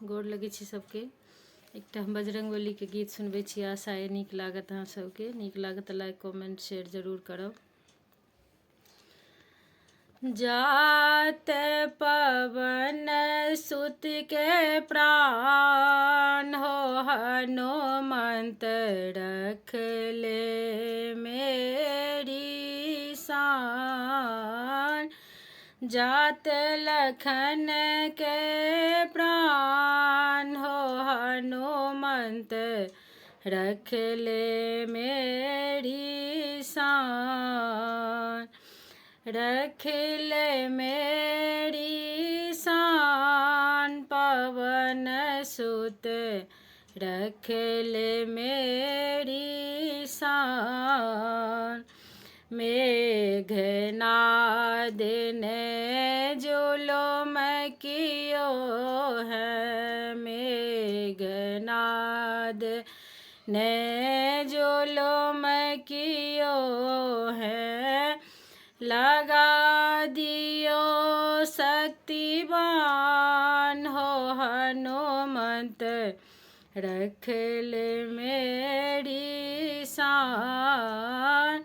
गोर लगै छी सबके। एकटा हम बजरंगबली के गीत सुनबै छी, आशा अइ नीक लागत अहाँ सबके। नीक लागत तऽ लाइक कमेंट शेयर जरूर करब। जात पवन सुत के प्राण हो हनुमंत रख ले मेरी शान। जात लखन के प्राण हो हनुमंत रख ले मेरी शान। रख ले मेरी शान पवन सुत रख ले मेरी शान। मेघनाद ने जुलुम कियो है, मेघनाद ने जुलुम कियो है। लगा दियो शक्तिवान हो हनुमंत रख ले मेरी शान।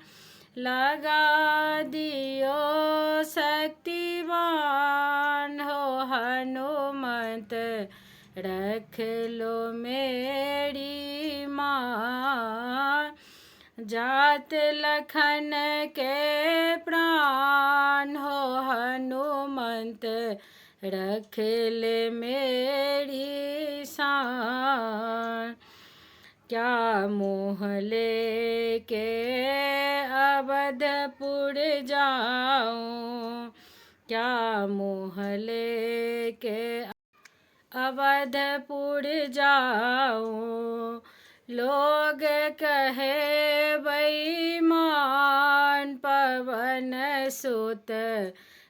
लगा दियो शक्तिवान हो हनुमंत रख लो मेरी मान। जात लखन के प्राण हो हनुमंत रख ले मेरी शान। क्या मोह लेके अवधपुर जाऊं, क्या मोह लेके अवधपुर जाऊं। लोग कहे बेईमान पवन सुत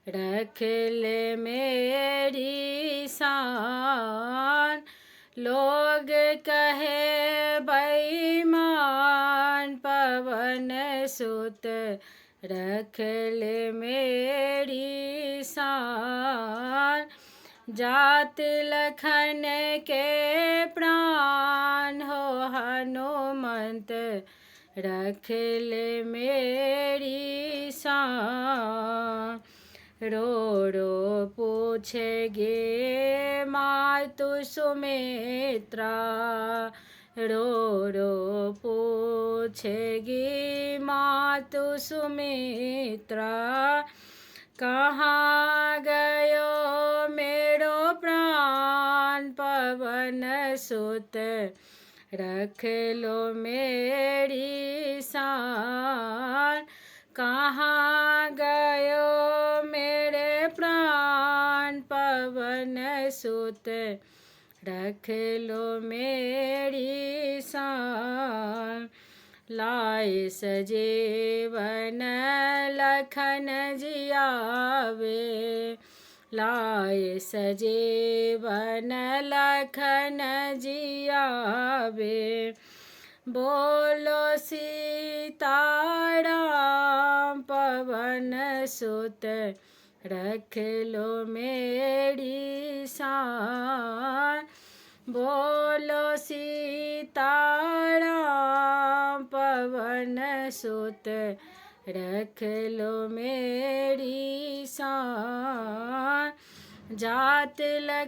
रख ले मेरी शान। लोग कहे बेईमान पवन सुत रख ले मेरी शान। जात लखन के प्राण हो हनुमंत रख ले मेरी शान। रो रो पूछेगी मातु सुमित्रा, रो रो पूछेगी मातु सुमित्रा। कहाँ गयो मेरो प्राण पवन सुत रख लो मेरी शान। कहाँ गयो मेरे प्राण पवन सुत रख लो मेरी शान। लाए सजीवन लखन जियावे, लाए सजीवन लखन जियावे। बोलो सीताराम पवन सुत रख लो मेरी शान। बोलो सीताराम पवन सुत रख लो मेरी शान। जात लखन